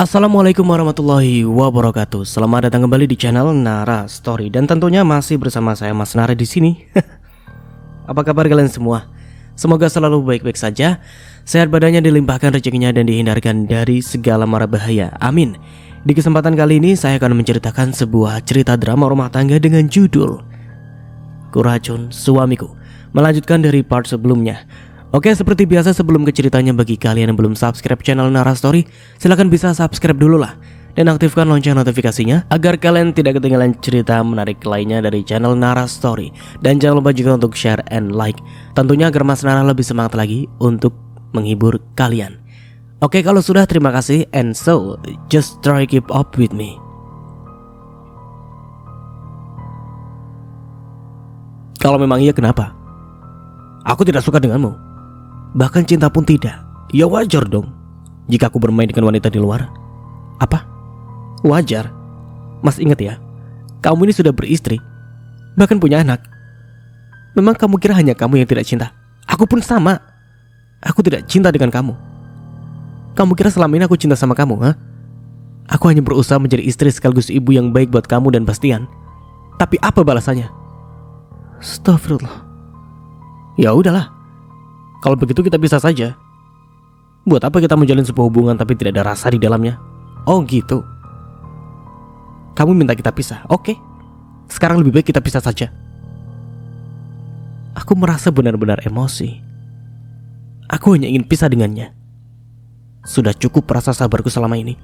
Assalamualaikum warahmatullahi wabarakatuh. Selamat datang kembali di channel Nara Story dan tentunya masih bersama saya Mas Nara di sini. Apa kabar kalian semua? Semoga selalu baik-baik saja, sehat badannya, dilimpahkan rezekinya dan dihindarkan dari segala mara bahaya. Amin. Di kesempatan kali ini saya akan menceritakan sebuah cerita drama rumah tangga dengan judul Kuracun Suamiku. Melanjutkan dari part sebelumnya. Oke, seperti biasa sebelum ke ceritanya, bagi kalian yang belum subscribe channel Nara Story, silahkan bisa subscribe dulu lah dan aktifkan lonceng notifikasinya agar kalian tidak ketinggalan cerita menarik lainnya dari channel Nara Story. Dan jangan lupa juga untuk share and like, tentunya agar Mas Nara lebih semangat lagi untuk menghibur kalian. Oke, kalau sudah, terima kasih, and so just try keep up with me. Kalau memang iya, kenapa? Aku tidak suka denganmu. Bahkan cinta pun tidak. Ya wajar dong jika aku bermain dengan wanita di luar. Apa? Wajar? Mas ingat ya, kamu ini sudah beristri, bahkan punya anak. Memang kamu kira hanya kamu yang tidak cinta? Aku pun sama. Aku tidak cinta dengan kamu. Kamu kira selama ini aku cinta sama kamu, ha? Aku hanya berusaha menjadi istri sekaligus ibu yang baik buat kamu dan Bastian. Tapi apa balasannya? Astagfirullah. Ya udahlah, kalau begitu kita pisah saja. Buat apa kita menjalin sebuah hubungan tapi tidak ada rasa di dalamnya? Oh gitu. Kamu minta kita pisah? Oke. Sekarang lebih baik kita pisah saja. Aku merasa benar-benar emosi. Aku hanya ingin pisah dengannya. Sudah cukup rasa sabarku selama ini.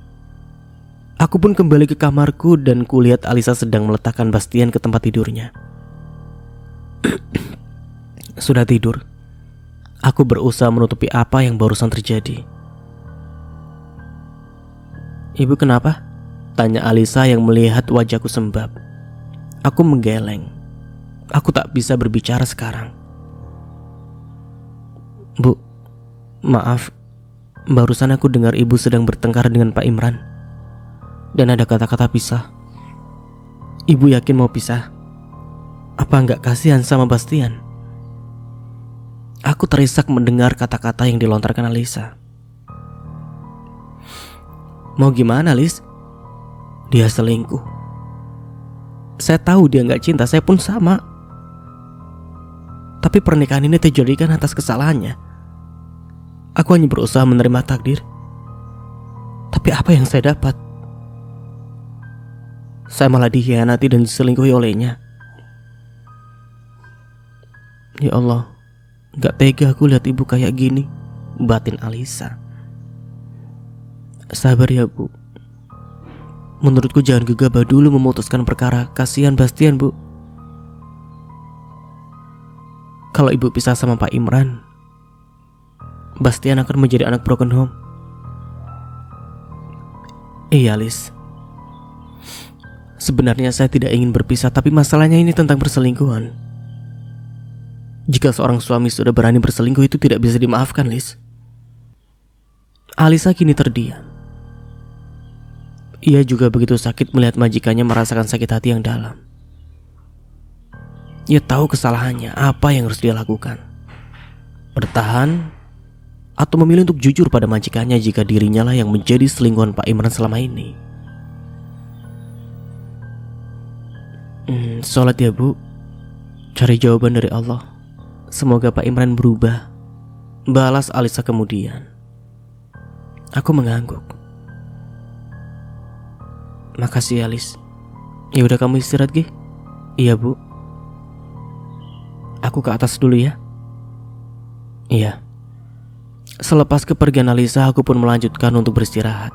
Aku pun kembali ke kamarku dan kulihat Alisa sedang meletakkan Bastian ke tempat tidurnya. Sudah tidur. Aku berusaha menutupi apa yang barusan terjadi. Ibu kenapa? Tanya Alisa yang melihat wajahku sembab. Aku menggeleng. Aku tak bisa berbicara sekarang. Bu, maaf. Barusan aku dengar ibu sedang bertengkar dengan Pak Imran. Dan ada kata-kata pisah. Ibu yakin mau pisah? Apa enggak kasihan sama Bastian? Aku terisak mendengar kata-kata yang dilontarkan Alisa. Mau gimana, Lis? Dia selingkuh. Saya tahu dia gak cinta, saya pun sama. Tapi pernikahan ini terjadikan atas kesalahannya. Aku hanya berusaha menerima takdir. Tapi apa yang saya dapat? Saya malah dikhianati dan diselingkuhi olehnya. Ya Allah, gak tega aku lihat ibu kayak gini, batin Alisa. Sabar ya bu. Menurutku jangan gegabah dulu memutuskan perkara. Kasihan Bastian bu. Kalau ibu pisah sama Pak Imran, Bastian akan menjadi anak broken home. Iya Lis, sebenarnya saya tidak ingin berpisah, tapi masalahnya ini tentang perselingkuhan. Jika seorang suami sudah berani berselingkuh itu tidak bisa dimaafkan, Lis. Alisa kini terdiam. Ia juga begitu sakit melihat majikannya merasakan sakit hati yang dalam. Ia tahu kesalahannya, apa yang harus dia lakukan. Bertahan atau memilih untuk jujur pada majikannya jika dirinya lah yang menjadi selingkuhan Pak Imran selama ini. Sholat ya bu. Cari jawaban dari Allah. Semoga Pak Imran berubah, balas Alisa kemudian. Aku mengangguk. Makasih Alis. Ya udah kamu istirahat Gi. Iya bu. Aku ke atas dulu ya. Iya. Selepas kepergian Alisa, aku pun melanjutkan untuk beristirahat.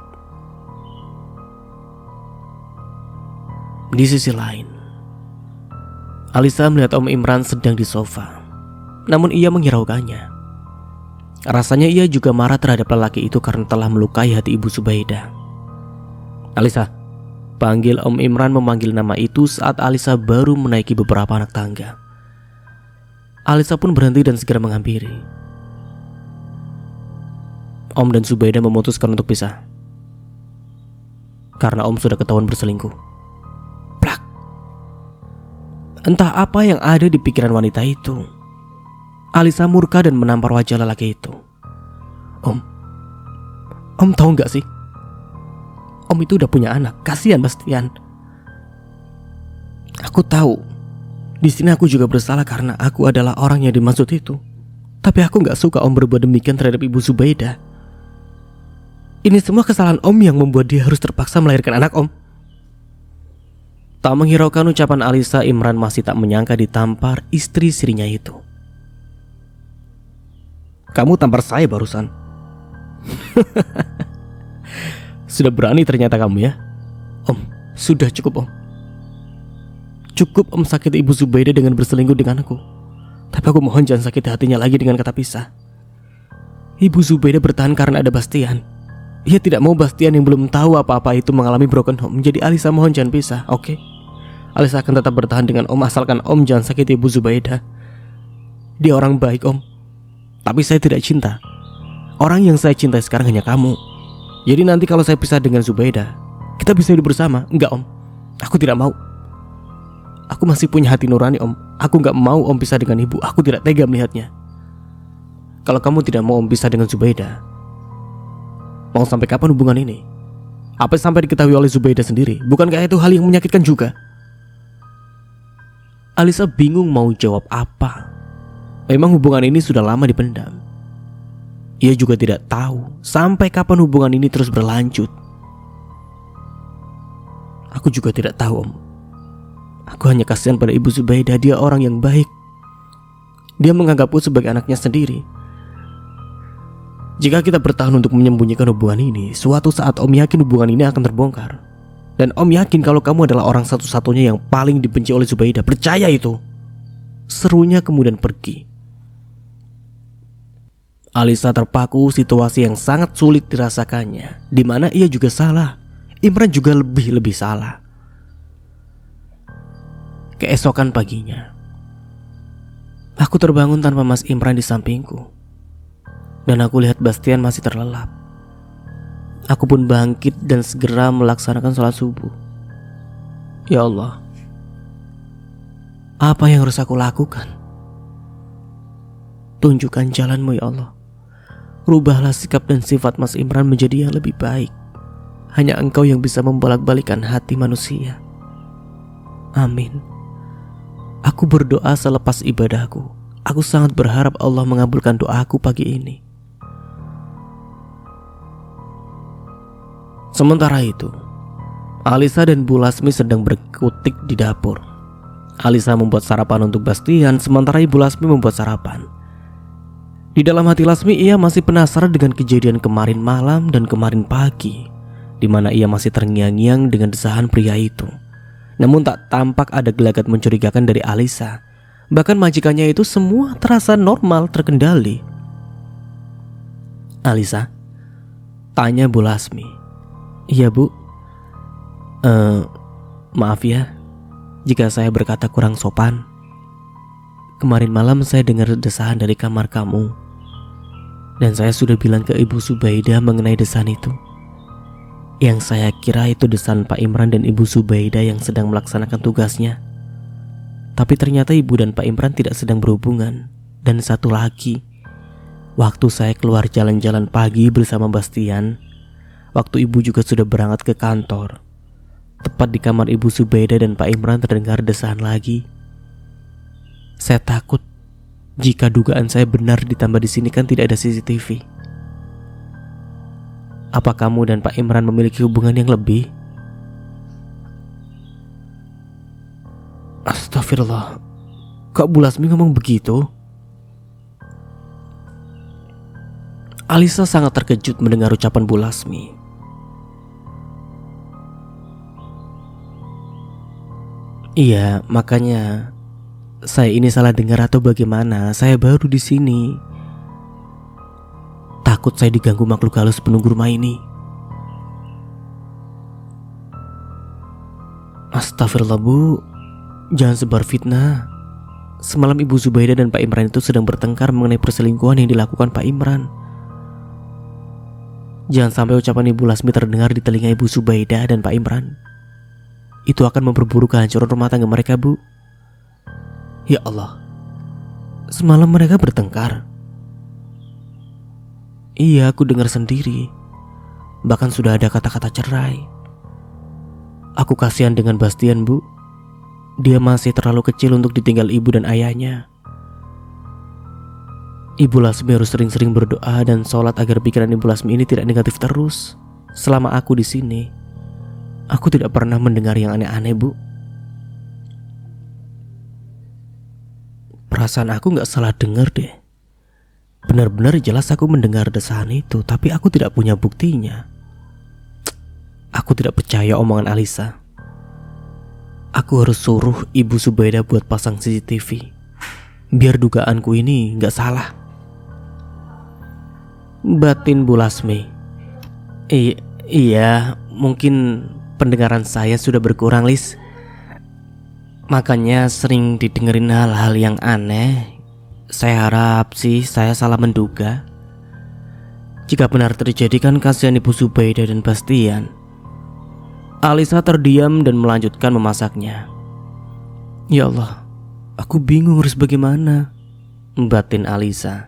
Di sisi lain, Alisa melihat Om Imran sedang di sofa. Namun ia menghiraukannya. Rasanya ia juga marah terhadap lelaki itu karena telah melukai hati Ibu Subaidah. Alisa, panggil Om Imran memanggil nama itu saat Alisa baru menaiki beberapa anak tangga. Alisa pun berhenti dan segera menghampiri. Om dan Subaidah memutuskan untuk pisah karena Om sudah ketahuan berselingkuh. Plak. Entah apa yang ada di pikiran wanita itu. Alisa murka dan menampar wajah lelaki itu. Om tahu gak sih? Om itu udah punya anak. Kasihan Bastian. Aku tahu. Di sini aku juga bersalah karena aku adalah orang yang dimaksud itu. Tapi aku gak suka Om berbuat demikian terhadap Ibu Zubaidah. Ini semua kesalahan Om yang membuat dia harus terpaksa melahirkan anak Om. Tak menghiraukan ucapan Alisa, Imran masih tak menyangka ditampar istri sirinya itu. Kamu tampar saya barusan. Sudah berani ternyata kamu ya. Om, sudah cukup Om. Cukup Om sakiti Ibu Zubaidah dengan berselingkuh denganku. Tapi aku mohon jangan sakiti hatinya lagi dengan kata pisah. Ibu Zubaidah bertahan karena ada Bastian. Ia tidak mau Bastian yang belum tahu apa-apa itu mengalami broken home. Jadi Alisa mohon jangan pisah, oke? Alisa akan tetap bertahan dengan Om asalkan Om jangan sakiti Ibu Zubaidah. Dia orang baik Om. Tapi saya tidak cinta. Orang yang saya cintai sekarang hanya kamu. Jadi nanti kalau saya pisah dengan Zubaidah, kita bisa hidup bersama. Enggak Om, aku tidak mau. Aku masih punya hati nurani Om. Aku gak mau Om pisah dengan ibu. Aku tidak tega melihatnya. Kalau kamu tidak mau Om pisah dengan Zubaidah, mau sampai kapan hubungan ini? Apa sampai diketahui oleh Zubaidah sendiri? Bukankah itu hal yang menyakitkan juga? Alisa bingung mau jawab apa. Memang hubungan ini sudah lama dipendam. Ia juga tidak tahu sampai kapan hubungan ini terus berlanjut. Aku juga tidak tahu Om. Aku hanya kasihan pada Ibu Zubaidah. Dia orang yang baik. Dia menganggapku sebagai anaknya sendiri. Jika kita bertahan untuk menyembunyikan hubungan ini, suatu saat Om yakin hubungan ini akan terbongkar. Dan Om yakin kalau kamu adalah orang satu-satunya yang paling dibenci oleh Zubaidah. Percaya itu. Serunya kemudian pergi. Alisa terpaku situasi yang sangat sulit dirasakannya, di mana ia juga salah. Imran juga lebih salah. Keesokan paginya, aku terbangun tanpa Mas Imran di sampingku. Dan aku lihat Bastian masih terlelap. Aku pun bangkit dan segera melaksanakan sholat subuh. Ya Allah, apa yang harus aku lakukan? Tunjukkan jalan-Mu ya Allah. Rubahlah sikap dan sifat Mas Imran menjadi yang lebih baik. Hanya Engkau yang bisa membolak-balikan hati manusia. Amin. Aku berdoa selepas ibadahku. Aku sangat berharap Allah mengabulkan doaku pagi ini. Sementara itu, Alisa dan Bu Lasmi sedang berkutik di dapur. Alisa membuat sarapan untuk Bastian, sementara Ibu Lasmi membuat sarapan. Di dalam hati Lasmi, ia masih penasaran dengan kejadian kemarin malam dan kemarin pagi, di mana ia masih terngiang-ngiang dengan desahan pria itu. Namun tak tampak ada gelagat mencurigakan dari Alisa. Bahkan majikannya itu semua terasa normal, terkendali. Alisa, tanya Bu Lasmi. Iya Bu. Maaf ya jika saya berkata kurang sopan. Kemarin malam saya dengar desahan dari kamar kamu. Dan saya sudah bilang ke Ibu Zubaidah mengenai desahan itu. Yang saya kira itu desahan Pak Imran dan Ibu Zubaidah yang sedang melaksanakan tugasnya. Tapi ternyata Ibu dan Pak Imran tidak sedang berhubungan. Dan satu lagi, waktu saya keluar jalan-jalan pagi bersama Bastian, waktu Ibu juga sudah berangkat ke kantor, tepat di kamar Ibu Zubaidah dan Pak Imran terdengar desahan lagi. Saya takut jika dugaan saya benar, ditambah di sini kan tidak ada CCTV. Apa kamu dan Pak Imran memiliki hubungan yang lebih? Astagfirullah. Kok Bu Lasmi ngomong begitu? Alisa sangat terkejut mendengar ucapan Bu Lasmi. Iya, makanya saya ini salah dengar atau bagaimana? Saya baru di sini. Takut saya diganggu makhluk halus penunggu rumah ini. Astagfirullah Bu, jangan sebar fitnah. Semalam Ibu Zubaidah dan Pak Imran itu sedang bertengkar mengenai perselingkuhan yang dilakukan Pak Imran. Jangan sampai ucapan Ibu Lasmi terdengar di telinga Ibu Zubaidah dan Pak Imran. Itu akan memperburuk kehancuran rumah tangga mereka Bu. Ya Allah, semalam mereka bertengkar. Iya, aku dengar sendiri. Bahkan sudah ada kata-kata cerai. Aku kasihan dengan Bastian, Bu. Dia masih terlalu kecil untuk ditinggal ibu dan ayahnya. Ibu Lasmi harus sering-sering berdoa dan sholat agar pikiran Ibu Lasmi ini tidak negatif terus. Selama aku di sini, aku tidak pernah mendengar yang aneh-aneh, Bu. Perasaan aku gak salah dengar deh. Benar-benar jelas aku mendengar desahan itu, tapi aku tidak punya buktinya. Aku tidak percaya omongan Alisa. Aku harus suruh Ibu Subaidah buat pasang CCTV, biar dugaanku ini gak salah. Batin Bu Lasmi. Iya, mungkin pendengaran saya sudah berkurang, Lis. Makanya sering didengerin hal-hal yang aneh. Saya harap sih saya salah menduga. Jika benar terjadi kan kasihan Ibu Subaidah dan Bastian. Alisa terdiam dan melanjutkan memasaknya. Ya Allah, aku bingung harus bagaimana, batin Alisa.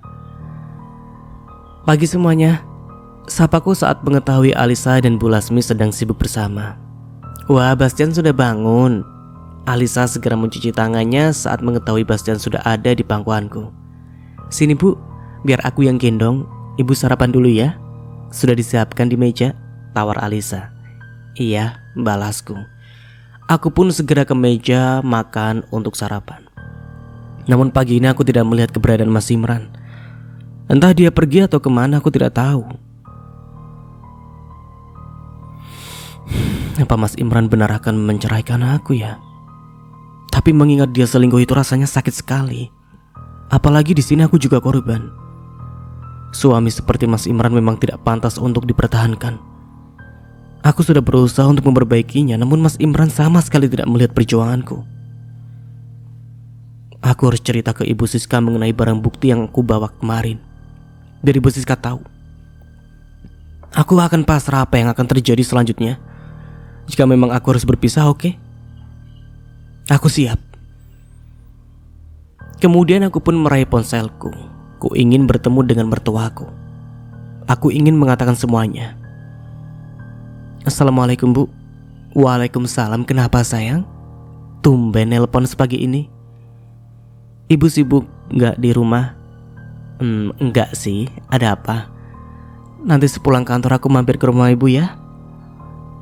Pagi semuanya, sapaku saat mengetahui Alisa dan Bu Lasmi sedang sibuk bersama. Wah, Bastian sudah bangun. Alisa segera mencuci tangannya saat mengetahui Bastian sudah ada di pangkuanku. Sini Bu, biar aku yang gendong. Ibu sarapan dulu ya. Sudah disiapkan di meja, tawar Alisa. Iya, balasku. Aku pun segera ke meja makan untuk sarapan. Namun pagi ini aku tidak melihat keberadaan Mas Imran. Entah dia pergi atau kemana, aku tidak tahu. Apa Mas Imran benar akan menceraikan aku ya? Tapi mengingat dia selingkuh itu rasanya sakit sekali. Apalagi di sini aku juga korban. Suami seperti Mas Imran memang tidak pantas untuk dipertahankan. Aku sudah berusaha untuk memperbaikinya, namun Mas Imran sama sekali tidak melihat perjuanganku. Aku harus cerita ke Ibu Siska mengenai barang bukti yang aku bawa kemarin, biar Ibu Siska tahu. Aku akan pasrah apa yang akan terjadi selanjutnya. Jika memang aku harus berpisah, oke? Aku siap. Kemudian aku pun meraih ponselku. Ku ingin bertemu dengan mertuaku. Aku ingin mengatakan semuanya. Assalamualaikum Bu. Waalaikumsalam. Kenapa sayang? Tumben nelpon sepagi ini. Ibu sibuk gak di rumah? Enggak sih. Ada apa? Nanti sepulang kantor aku mampir ke rumah ibu ya.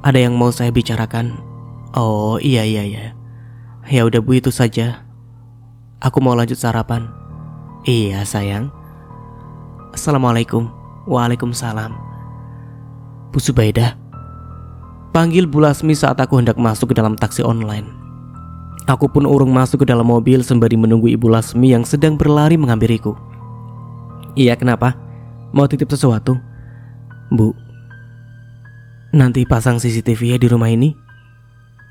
Ada yang mau saya bicarakan. Oh iya. Ya udah Bu, itu saja. Aku mau lanjut sarapan. Iya sayang. Assalamualaikum. Waalaikumsalam. Bu Subaidah, panggil Bu Lasmi saat aku hendak masuk ke dalam taksi online. Aku pun urung masuk ke dalam mobil sembari menunggu Ibu Lasmi yang sedang berlari menghampiriku. Iya, kenapa? Mau titip sesuatu? Bu, nanti pasang CCTV ya di rumah ini.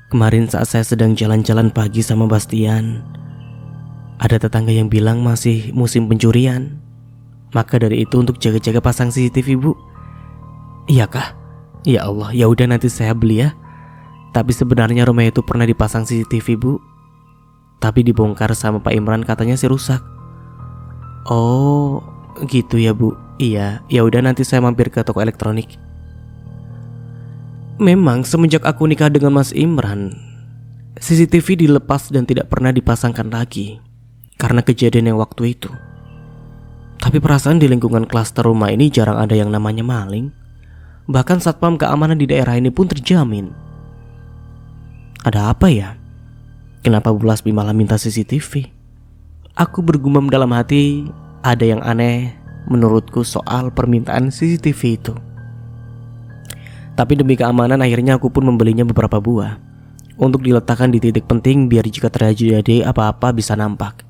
Kemarin saat saya sedang jalan-jalan pagi sama Bastian, ada tetangga yang bilang masih musim pencurian. Maka dari itu untuk jaga-jaga pasang CCTV Bu. Iya kah? Ya Allah, ya udah nanti saya beli ya. Tapi sebenarnya rumah itu pernah dipasang CCTV Bu, tapi dibongkar sama Pak Imran, katanya sih rusak. Oh, gitu ya Bu. Iya, ya udah nanti saya mampir ke toko elektronik. Memang semenjak aku nikah dengan Mas Imran, CCTV dilepas dan tidak pernah dipasangkan lagi karena kejadian yang waktu itu. Tapi perasaan di lingkungan klaster rumah ini jarang ada yang namanya maling. Bahkan satpam keamanan di daerah ini pun terjamin. Ada apa ya? Kenapa Bu Lasmi malah minta CCTV? Aku bergumam dalam hati, ada yang aneh menurutku soal permintaan CCTV itu. Tapi demi keamanan akhirnya aku pun membelinya beberapa buah untuk diletakkan di titik penting biar jika terjadi apa-apa bisa nampak.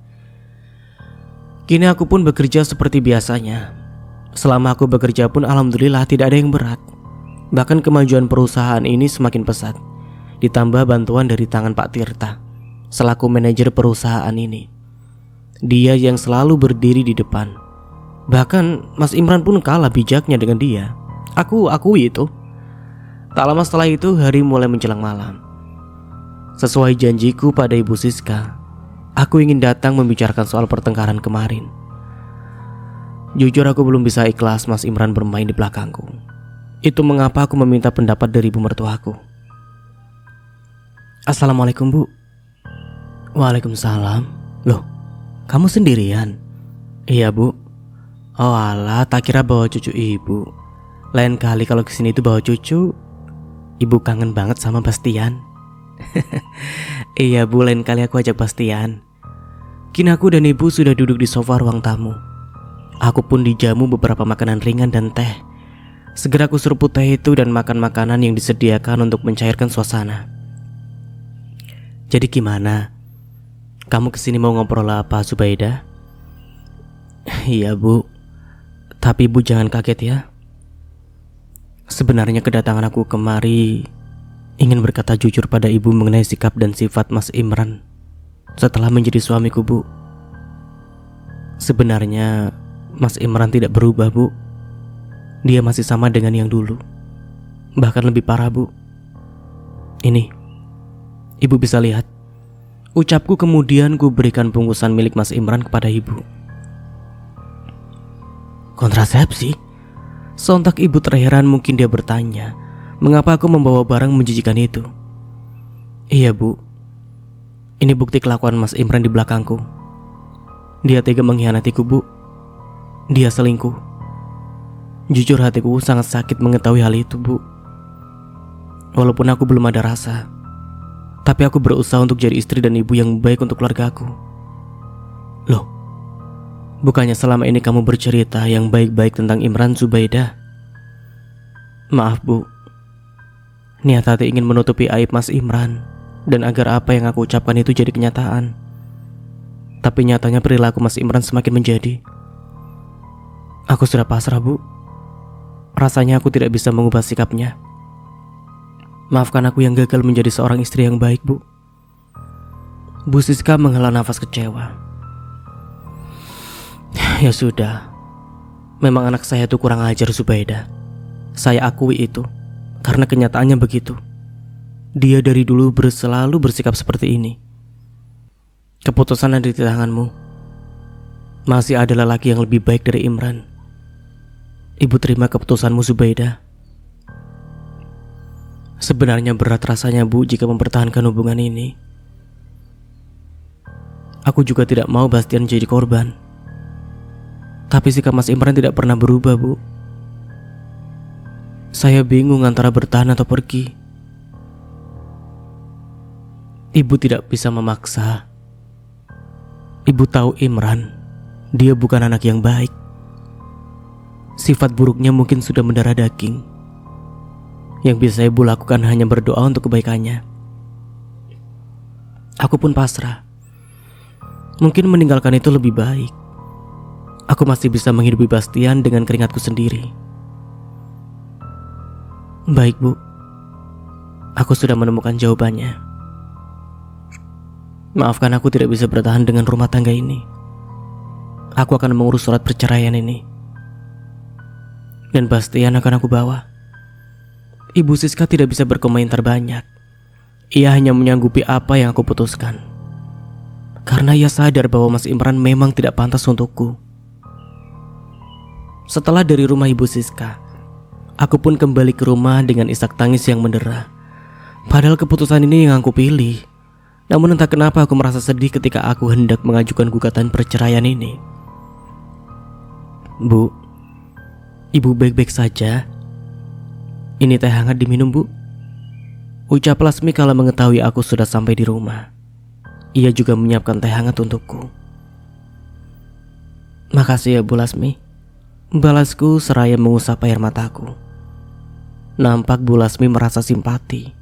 Kini aku pun bekerja seperti biasanya. Selama aku bekerja pun alhamdulillah tidak ada yang berat. Bahkan kemajuan perusahaan ini semakin pesat. Ditambah bantuan dari tangan Pak Tirta selaku manajer perusahaan ini. Dia yang selalu berdiri di depan. Bahkan Mas Imran pun kalah bijaknya dengan dia. Aku akui itu. Tak lama setelah itu hari mulai menjelang malam. Sesuai janjiku pada Ibu Siska, aku ingin datang membicarakan soal pertengkaran kemarin. Jujur aku belum bisa ikhlas Mas Imran bermain di belakangku. Itu mengapa aku meminta pendapat dari ibu mertuaku. Assalamualaikum Bu. Waalaikumsalam. Loh, kamu sendirian? Iya Bu. Oh alah, tak kira bawa cucu ibu. Lain kali kalau kesini tuh bawa cucu. Ibu kangen banget sama Bastian. Iya Bu, lain kali aku ajak Bastian. Kini aku dan ibu sudah duduk di sofa ruang tamu. Aku pun dijamu beberapa makanan ringan dan teh. Segera aku seruput teh itu dan makan makanan yang disediakan untuk mencairkan suasana. Jadi gimana? Kamu kesini mau ngobrol apa, Zubaida? Iya Bu, tapi Ibu jangan kaget ya. Sebenarnya kedatangan aku kemari ingin berkata jujur pada Ibu mengenai sikap dan sifat Mas Imran setelah menjadi suamiku Bu. Sebenarnya Mas Imran tidak berubah Bu. Dia masih sama dengan yang dulu. Bahkan lebih parah Bu. Ini, Ibu bisa lihat. Ucapku kemudian ku berikan bungkusan milik Mas Imran kepada Ibu. Kontrasepsi? Sontak Ibu terheran, mungkin dia bertanya, mengapa aku membawa barang menjijikan itu? Iya Bu, ini bukti kelakuan Mas Imran di belakangku. Dia tega mengkhianatiku Bu. Dia selingkuh. Jujur hatiku sangat sakit mengetahui hal itu Bu. Walaupun aku belum ada rasa, tapi aku berusaha untuk jadi istri dan ibu yang baik untuk keluarga aku. Loh, bukannya selama ini kamu bercerita yang baik-baik tentang Imran, Zubaida? Maaf Bu, niat hati ingin menutupi aib Mas Imran dan agar apa yang aku ucapkan itu jadi kenyataan. Tapi nyatanya perilaku Mas Imran semakin menjadi. Aku sudah pasrah Bu. Rasanya aku tidak bisa mengubah sikapnya. Maafkan aku yang gagal menjadi seorang istri yang baik Bu. Bu Siska menghela nafas kecewa. Ya sudah, memang anak saya itu kurang ajar Zubaida. Saya akui itu, karena kenyataannya begitu. Dia dari dulu selalu bersikap seperti ini. Keputusan ada di tanganmu. Masih ada lelaki yang lebih baik dari Imran. Ibu terima keputusanmu Zubaida. Sebenarnya berat rasanya Bu jika mempertahankan hubungan ini. Aku juga tidak mau Bastian jadi korban. Tapi sikap Mas Imran tidak pernah berubah Bu. Saya bingung antara bertahan atau pergi. Ibu tidak bisa memaksa. Ibu tahu Imran, dia bukan anak yang baik. Sifat buruknya mungkin sudah mendarah daging. Yang bisa Ibu lakukan hanya berdoa untuk kebaikannya. Aku pun pasrah. Mungkin meninggalkan itu lebih baik. Aku masih bisa menghidupi Bastian dengan keringatku sendiri. Baik Bu, aku sudah menemukan jawabannya. Maafkan aku tidak bisa bertahan dengan rumah tangga ini. Aku akan mengurus surat perceraian ini. Dan Bastian akan aku bawa. Ibu Siska tidak bisa berkomentar banyak. Ia hanya menyanggupi apa yang aku putuskan. Karena ia sadar bahwa Mas Imran memang tidak pantas untukku. Setelah dari rumah Ibu Siska, aku pun kembali ke rumah dengan isak tangis yang mendera. Padahal keputusan ini yang aku pilih. Namun entah kenapa aku merasa sedih ketika aku hendak mengajukan gugatan perceraian ini. Bu, Ibu baik-baik saja? Ini teh hangat diminum Bu. Ucap Lasmi kala mengetahui aku sudah sampai di rumah. Ia juga menyiapkan teh hangat untukku. Makasih ya Bu Lasmi, balasku seraya mengusap air mataku. Nampak Bu Lasmi merasa simpati.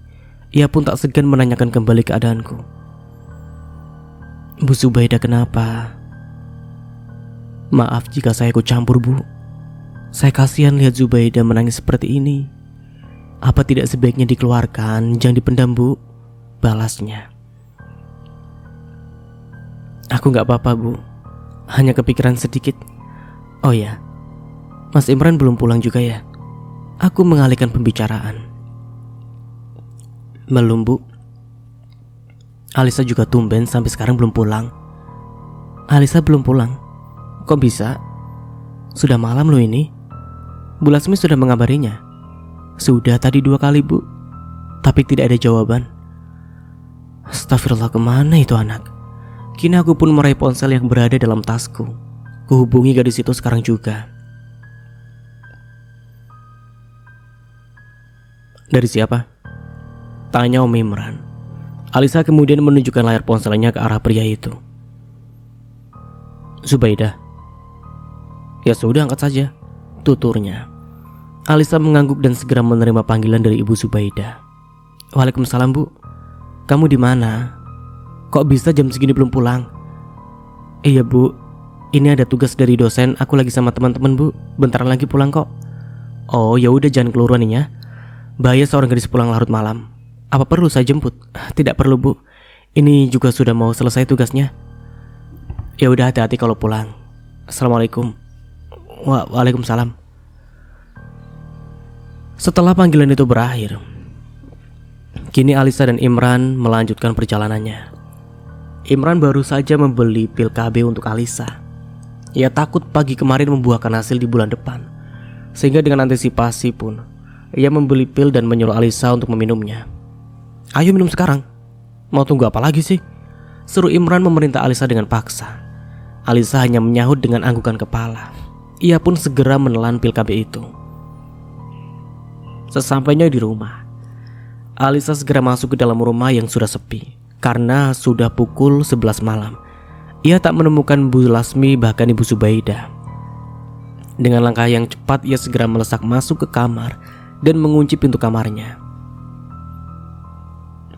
Ia pun tak segan menanyakan kembali keadaanku. Bu Zubaida kenapa? Maaf jika saya ikut campur Bu. Saya kasihan lihat Zubaida menangis seperti ini. Apa tidak sebaiknya dikeluarkan, jangan dipendam Bu? Balasnya. Aku gak apa-apa Bu, hanya kepikiran sedikit. Oh ya, Mas Imran belum pulang juga ya? Aku mengalihkan pembicaraan. Belum Bu. Alisa juga tumben sampai sekarang belum pulang. Alisa belum pulang? Kok bisa? Sudah malam loh ini. Bu Lasmi sudah mengabarinya. Sudah tadi 2 kali Bu, tapi tidak ada jawaban. Astagfirullah, kemana itu anak? Kini aku pun meraih ponsel yang berada dalam tasku. Kuhubungi gadis itu sekarang juga. Dari siapa? Tanya Om Imran. Alisa kemudian menunjukkan layar ponselnya ke arah pria itu. Zubaidah. Ya sudah, angkat saja, tuturnya. Alisa mengangguk dan segera menerima panggilan dari Ibu Zubaidah. Waalaikumsalam, Bu. Kamu di mana? Kok bisa jam segini belum pulang? Iya, Bu. Ini ada tugas dari dosen. Aku lagi sama teman-teman, Bu. Bentaran lagi pulang kok. Oh, ya udah, jangan keluaran nih ya. Bahaya seorang gadis pulang larut malam. Apa perlu saya jemput? Tidak perlu, Bu. Ini juga sudah mau selesai tugasnya. Ya udah, hati-hati kalau pulang. Assalamualaikum. Waalaikumsalam. Setelah panggilan itu berakhir, kini Alisa dan Imran melanjutkan perjalanannya. Imran baru saja membeli pil KB untuk Alisa. Ia takut pagi kemarin membuahkan hasil di bulan depan, sehingga dengan antisipasi pun ia membeli pil dan menyuruh Alisa untuk meminumnya. Ayo minum sekarang. Mau tunggu apa lagi sih? Seru Imran memerintah Alisa dengan paksa. Alisa hanya menyahut dengan anggukan kepala. Ia pun segera menelan pil KB itu. Sesampainya di rumah, Alisa segera masuk ke dalam rumah yang sudah sepi. Karena sudah pukul 11 malam, ia tak menemukan Bu Lasmi bahkan Ibu Zubaidah. Dengan langkah yang cepat ia segera melesak masuk ke kamar dan mengunci pintu kamarnya.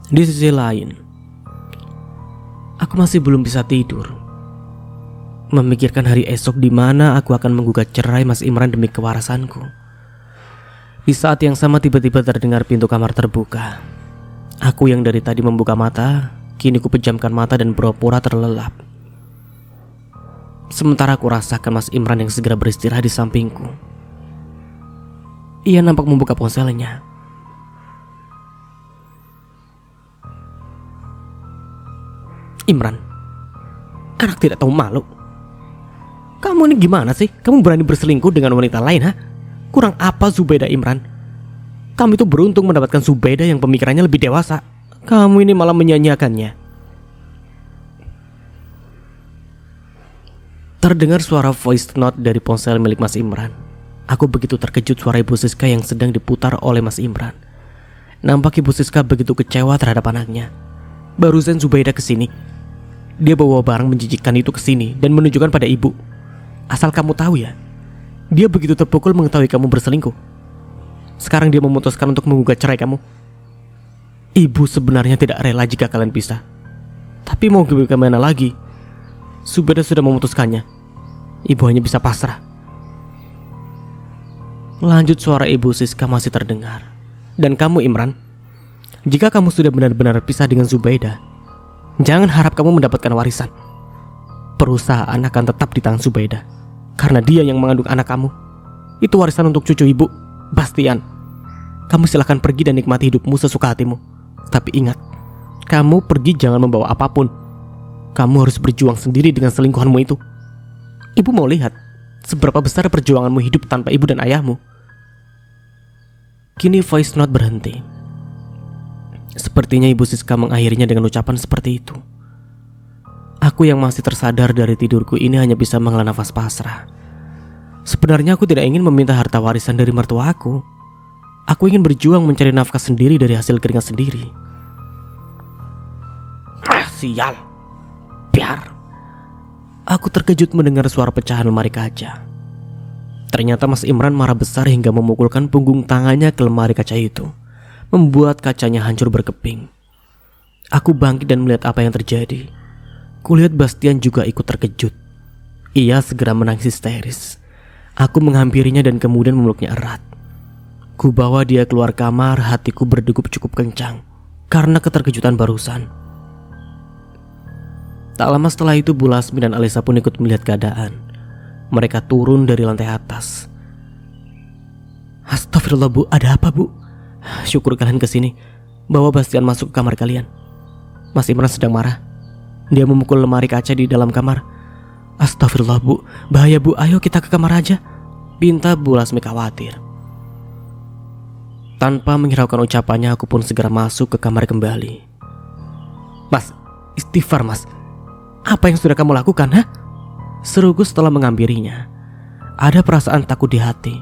Di sisi lain, aku masih belum bisa tidur, memikirkan hari esok di mana aku akan menggugat cerai Mas Imran demi kewarasanku. Di saat yang sama tiba-tiba terdengar pintu kamar terbuka. Aku yang dari tadi membuka mata, kini ku pejamkan mata dan pura-pura terlelap. Sementara aku rasakan Mas Imran yang segera beristirahat di sampingku. Ia nampak membuka ponselnya. Imran, anak tidak tahu malu. Kamu ini gimana sih? Kamu berani berselingkuh dengan wanita lain, ha? Kurang apa Zubaidah, Imran? Kamu itu beruntung mendapatkan Zubaidah yang pemikirannya lebih dewasa. Kamu ini malah menyanyiakannya. Terdengar suara voice note dari ponsel milik Mas Imran. Aku begitu terkejut suara Ibu Siska yang sedang diputar oleh Mas Imran. Nampak Ibu Siska begitu kecewa terhadap anaknya. Barusan Zubaidah kesini. Dia bawa barang menjijikkan itu kesini dan menunjukkan pada ibu. Asal kamu tahu ya, dia begitu terpukul mengetahui kamu berselingkuh. Sekarang dia memutuskan untuk menggugat cerai kamu. Ibu sebenarnya tidak rela jika kalian pisah. Tapi mau gimana lagi? Zubaidah sudah memutuskannya. Ibu hanya bisa pasrah. Lanjut suara Ibu Siska masih terdengar. Dan kamu Imran, jika kamu sudah benar-benar pisah dengan Zubaidah, jangan harap kamu mendapatkan warisan. Perusahaan akan tetap di tangan Zubaidah, karena dia yang mengandung anak kamu. Itu warisan untuk cucu ibu, Bastian. Kamu silahkan pergi dan nikmati hidupmu sesuka hatimu. Tapi ingat, kamu pergi jangan membawa apapun. Kamu harus berjuang sendiri dengan selingkuhanmu itu. Ibu mau lihat seberapa besar perjuanganmu hidup tanpa ibu dan ayahmu. Kini voice note berhenti. Sepertinya Ibu Siska mengakhirinya dengan ucapan seperti itu. Aku yang masih tersadar dari tidurku ini hanya bisa menghela nafas pasrah. Sebenarnya aku tidak ingin meminta harta warisan dari mertua aku. Aku ingin berjuang mencari nafkah sendiri dari hasil keringat sendiri. Sial. Biar. Aku terkejut mendengar suara pecahan lemari kaca. Ternyata Mas Imran marah besar hingga memukulkan punggung tangannya ke lemari kaca itu, membuat kacanya hancur berkeping. Aku bangkit dan melihat apa yang terjadi. Kulihat Bastian juga ikut terkejut. Ia segera menangis histeris. Aku menghampirinya dan kemudian memeluknya erat. Ku bawa dia keluar kamar, hatiku berdegup cukup kencang karena keterkejutan barusan. Tak lama setelah itu Bu Lasmi dan Alisa pun ikut melihat keadaan. Mereka turun dari lantai atas. Astagfirullah Bu, ada apa Bu? Syukur kalian kesini. Bawa Bastian masuk ke kamar kalian. Mas Imran sedang marah. Dia memukul lemari kaca di dalam kamar. Astagfirullah Bu, bahaya Bu, ayo kita ke kamar aja, pinta Bu Lasmi khawatir. Tanpa menghiraukan ucapannya, aku pun segera masuk ke kamar kembali. Mas, istighfar mas. Apa yang sudah kamu lakukan, ha? Seruku setelah menghampirinya. Ada perasaan takut di hati.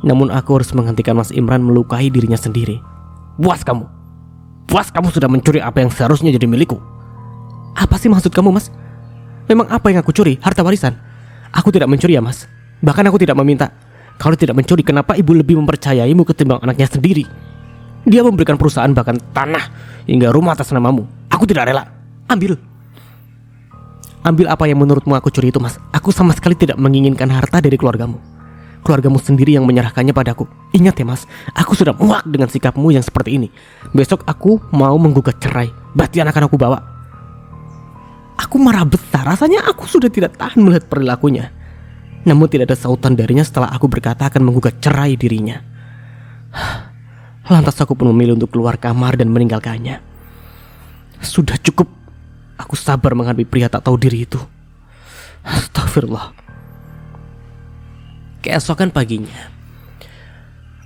Namun aku harus menghentikan Mas Imran melukai dirinya sendiri. Puas kamu. Puas kamu sudah mencuri apa yang seharusnya jadi milikku. Apa sih maksud kamu, Mas? Memang apa yang aku curi? Harta warisan? Aku tidak mencuri ya, Mas. Bahkan aku tidak meminta. Kalau tidak mencuri, kenapa ibu lebih mempercayaimu ketimbang anaknya sendiri? Dia memberikan perusahaan, bahkan tanah, hingga rumah atas namamu. Aku tidak rela. Ambil. Ambil apa yang menurutmu aku curi itu, Mas. Aku sama sekali tidak menginginkan harta dari keluargamu. Keluargamu sendiri yang menyerahkannya padaku. Ingat ya, Mas, aku sudah muak dengan sikapmu yang seperti ini. Besok aku mau menggugat cerai. Bastian akan aku bawa. Aku marah besar. Rasanya aku sudah tidak tahan melihat perilakunya. Namun tidak ada sautan darinya setelah aku berkata akan menggugat cerai dirinya. Lantas aku pun memilih untuk keluar kamar dan meninggalkannya. Sudah cukup. Aku sabar menghadapi pria tak tahu diri itu. Astagfirullah. Keesokan paginya,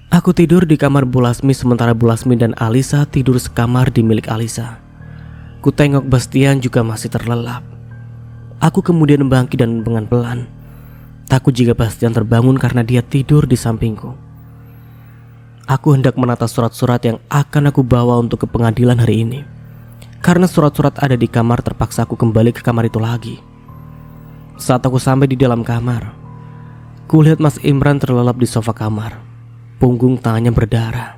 aku tidur di kamar Bu Lasmi sementara Bu Lasmi dan Alisa tidur sekamar di milik Alisa. Ku tengok Bastian juga masih terlelap. Aku kemudian bangkit dan dengan pelan. Takut jika Bastian terbangun karena dia tidur di sampingku. Aku hendak menata surat-surat yang akan aku bawa untuk ke pengadilan hari ini. Karena surat-surat ada di kamar, terpaksa aku kembali ke kamar itu lagi. Saat aku sampai di dalam kamar, kulihat Mas Imran terlelap di sofa kamar. Punggung tangannya berdarah.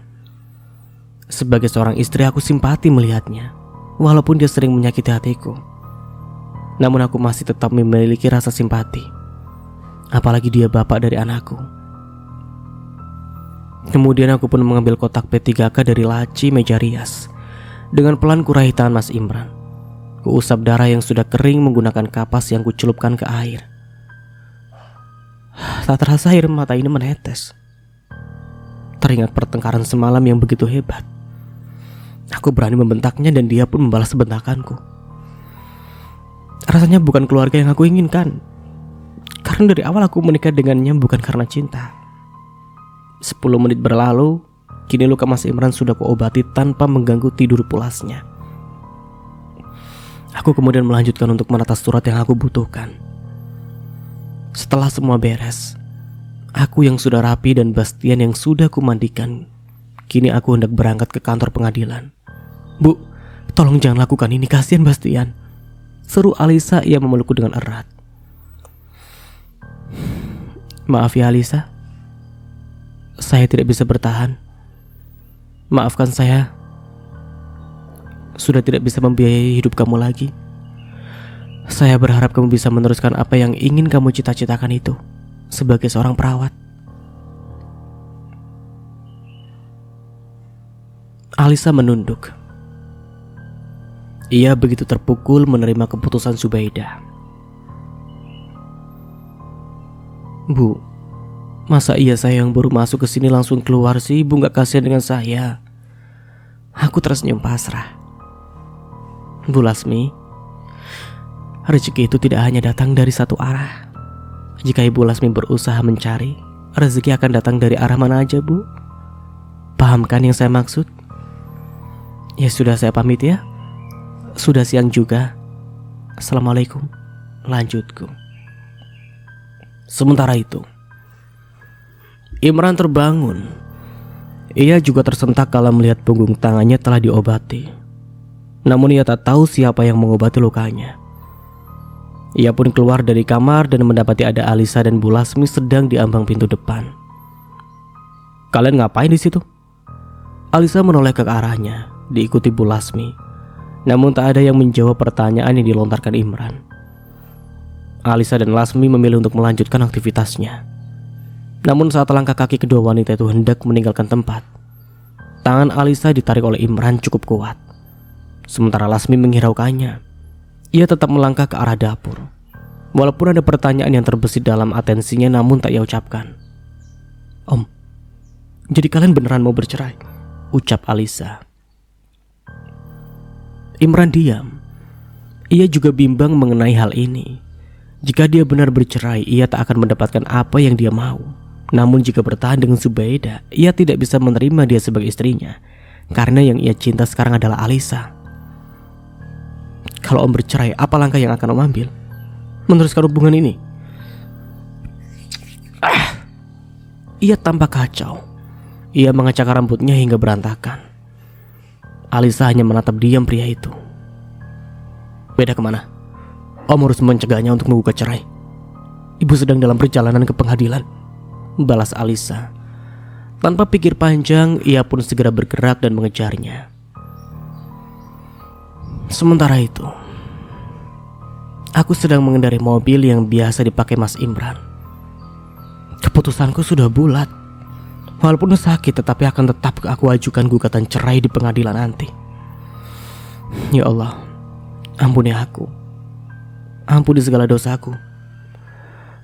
Sebagai seorang istri aku simpati melihatnya, walaupun dia sering menyakiti hatiku. Namun aku masih tetap memiliki rasa simpati. Apalagi dia bapak dari anakku. Kemudian aku pun mengambil kotak P3K dari laci meja rias. Dengan pelan kurahi tangan Mas Imran. Kuusap darah yang sudah kering menggunakan kapas yang kucelupkan ke air. Tak terasa air mata ini menetes. Teringat pertengkaran semalam yang begitu hebat. Aku berani membentaknya dan dia pun membalas bentakanku. Rasanya bukan keluarga yang aku inginkan. Karena dari awal aku menikah dengannya bukan karena cinta. 10 menit berlalu, kini luka Mas Imran sudah kuobati tanpa mengganggu tidur pulasnya. Aku kemudian melanjutkan untuk menata surat yang aku butuhkan. Setelah semua beres, aku yang sudah rapi dan Bastian yang sudah kumandikan, kini aku hendak berangkat ke kantor pengadilan. Bu, tolong jangan lakukan ini, kasihan Bastian, seru Alisa. Ia memelukku dengan erat. Maaf ya Alisa, saya tidak bisa bertahan. Maafkan saya, sudah tidak bisa membiayai hidup kamu lagi. Saya berharap kamu bisa meneruskan apa yang ingin kamu cita-citakan itu sebagai seorang perawat. Alisa menunduk. Ia begitu terpukul menerima keputusan Zubaidah. Bu, masa iya saya yang baru masuk ke sini langsung keluar sih? Ibu gak kasihan dengan saya? Aku tersenyum pasrah. Bu Lasmi, rezeki itu tidak hanya datang dari satu arah. Jika Ibu Lasmi berusaha mencari, rezeki akan datang dari arah mana aja, Bu. Pahamkan yang saya maksud? Ya sudah, saya pamit ya. Sudah siang juga. Assalamualaikum. Lanjutku. Sementara itu, Imran terbangun. Ia juga tersentak kala melihat punggung tangannya telah diobati. Namun ia tak tahu siapa yang mengobati lukanya. Ia pun keluar dari kamar dan mendapati ada Alisa dan Bu Lasmi sedang di ambang pintu depan. Kalian ngapain di situ? Alisa menoleh ke arahnya, diikuti Bu Lasmi. Namun tak ada yang menjawab pertanyaan yang dilontarkan Imran. Alisa dan Lasmi memilih untuk melanjutkan aktivitasnya. Namun saat langkah kaki kedua wanita itu hendak meninggalkan tempat, tangan Alisa ditarik oleh Imran cukup kuat. Sementara Lasmi menghiraukannya. Ia tetap melangkah ke arah dapur. Walaupun ada pertanyaan yang terbesit dalam atensinya, namun tak ia ucapkan. Om, jadi kalian beneran mau bercerai? Ucap Alisa. Imran diam. Ia juga bimbang mengenai hal ini. Jika dia benar bercerai, ia tak akan mendapatkan apa yang dia mau. Namun jika bertahan dengan Zubaidah, ia tidak bisa menerima dia sebagai istrinya. Karena yang ia cinta sekarang adalah Alisa. Kalau Om bercerai, apa langkah yang akan Om ambil? Meneruskan hubungan ini? Ia tampak kacau. Ia mengacak rambutnya hingga berantakan. Alisa hanya menatap diam pria itu. Beda kemana? Om harus mencegahnya untuk menggugat cerai. Ibu sedang dalam perjalanan ke pengadilan, balas Alisa. Tanpa pikir panjang, ia pun segera bergerak dan mengejarnya. Sementara itu, aku sedang mengendarai mobil yang biasa dipakai Mas Imran. Keputusanku sudah bulat. Walaupun sakit, tetapi akan tetap aku ajukan gugatan cerai di pengadilan nanti. Ya Allah, ampuni aku. Ampuni segala dosaku.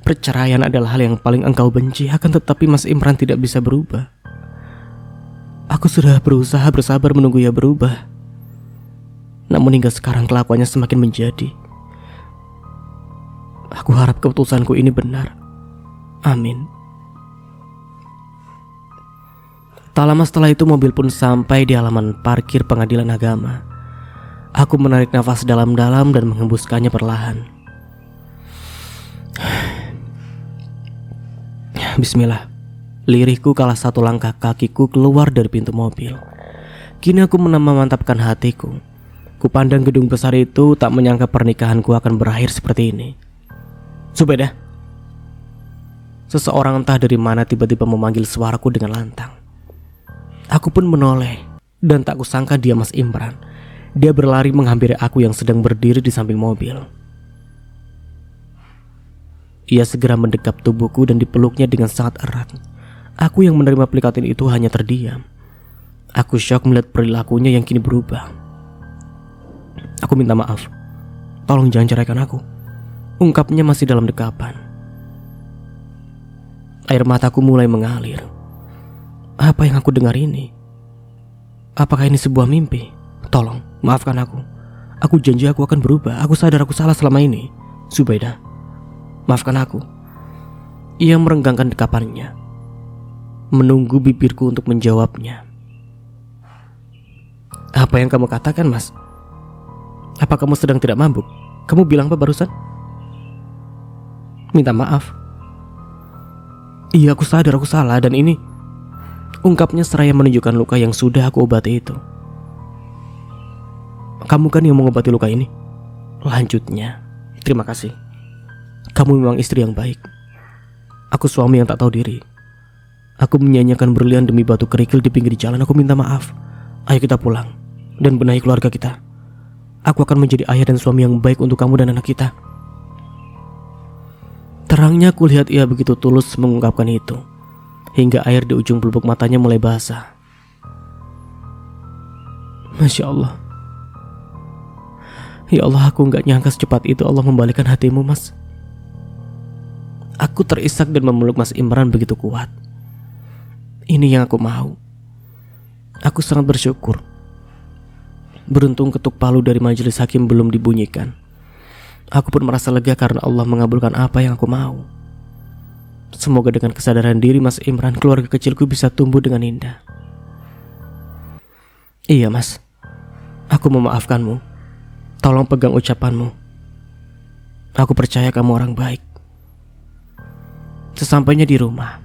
Perceraian adalah hal yang paling Engkau benci, akan tetapi Mas Imran tidak bisa berubah. Aku sudah berusaha bersabar menunggu ia berubah. Namun hingga sekarang kelakuannya semakin menjadi. Aku harap keputusanku ini benar. Amin. Tak lama setelah itu mobil pun sampai di halaman parkir pengadilan agama. Aku menarik nafas dalam-dalam dan menghembuskannya perlahan. Bismillah. Lirihku kalah satu langkah kakiku keluar dari pintu mobil. Kini aku memantapkan hatiku. Kupandang gedung besar itu, tak menyangka pernikahanku akan berakhir seperti ini. Zubaidah. Seseorang entah dari mana tiba-tiba memanggil suaraku dengan lantang. Aku pun menoleh, dan tak kusangka dia Mas Imran. Dia berlari menghampiri aku yang sedang berdiri di samping mobil. Ia segera mendekap tubuhku dan dipeluknya dengan sangat erat. Aku yang menerima pelekatan itu hanya terdiam. Aku syok melihat perilakunya yang kini berubah. Aku minta maaf. Tolong jangan ceraikan aku, ungkapnya masih dalam dekapan. Air mataku mulai mengalir. Apa yang aku dengar ini? Apakah ini sebuah mimpi? Tolong, maafkan aku. Aku janji aku akan berubah. Aku sadar aku salah selama ini. Zubaidah, maafkan aku. Ia merenggangkan dekapannya, menunggu bibirku untuk menjawabnya. Apa yang kamu katakan, Mas? Apa kamu sedang tidak mabuk? Kamu bilang apa barusan? Minta maaf. Iya, aku sadar aku salah dan ini, ungkapnya seraya menunjukkan luka yang sudah aku obati itu. Kamu kan yang mengobati luka ini? Lanjutnya. Terima kasih. Kamu memang istri yang baik. Aku suami yang tak tahu diri. Aku menyanyiakan berlian demi batu kerikil di pinggir jalan. Aku minta maaf. Ayo kita pulang dan benahi keluarga kita. Aku akan menjadi ayah dan suami yang baik untuk kamu dan anak kita. Terangnya kulihat ia begitu tulus mengungkapkan itu, hingga air di ujung pelupuk matanya mulai basah. Masya Allah. Ya Allah, aku gak nyangka secepat itu Allah membalikkan hatimu, Mas. Aku terisak dan memeluk Mas Imran begitu kuat. Ini yang aku mau. Aku sangat bersyukur. Beruntung ketuk palu dari majelis hakim belum dibunyikan. Aku pun merasa lega karena Allah mengabulkan apa yang aku mau. Semoga dengan kesadaran diri Mas Imran, keluarga kecilku bisa tumbuh dengan indah. Iya, Mas. Aku memaafkanmu. Tolong pegang ucapanmu. Aku percaya kamu orang baik. Sesampainya di rumah,